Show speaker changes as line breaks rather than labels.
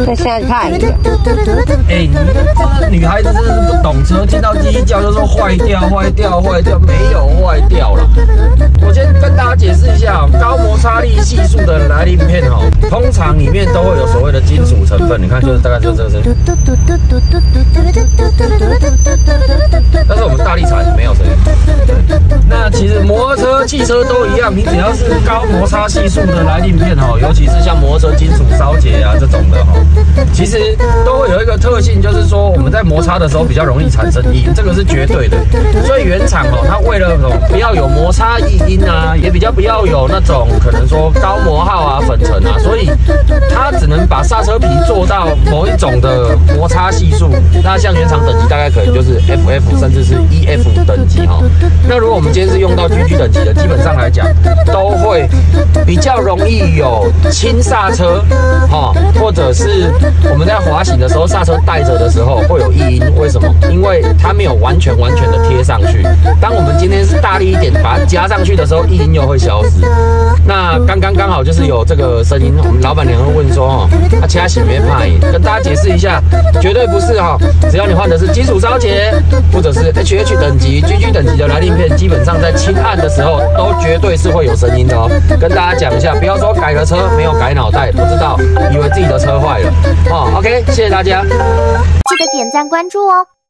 那现在看一个，
哎，你这女孩子真的是不懂车，听到第一叫就说坏掉，没有坏掉了。我先跟大家解释一下，高摩擦力系数的来鳞片哦，通常里面都会有所谓的金属成分，你看就是大概就是这个声音。但是我们大力铲没有声音。那其实摩托车、汽车都一样，你只要是高摩擦系数的来鳞片哦，尤其是像摩托车金属烧结啊这种的哈，其实都会有一个特性，就是说我们在摩擦的时候比较容易产生异音，这个是绝对的。所以原厂哦，它为了不要有摩擦异音啊，也比较不要有那种可能说高磨耗啊、粉尘啊，所以它只能把刹车皮做到某一种的摩擦系数。那像原厂等级大概可能就是 FF 甚至是 EF 等级哈。那如果我们今天是用到 GG 等级的，基本上来讲都会比较容易有轻刹车哈，或者是我们在滑行的时候刹车带着的时候会有异音。为什么？因为它没有完全的贴上去。当我们今天是大力一点把它夹上去的时候，异音又会消失。那刚好就是有这个声音，我们老板娘会问说哦，其他洗没怕也跟大家解释一下，绝对不是哈，只要你换的是金属烧结或者是 HH 等级、GG 等级的来鳞片，基本上在轻按的时候都绝对是会有声音的哦。跟大家讲一下，不要说改了车没有改脑袋，不知道以为自己的车坏了哦。OK， 谢谢大家，
记得点赞关注哦。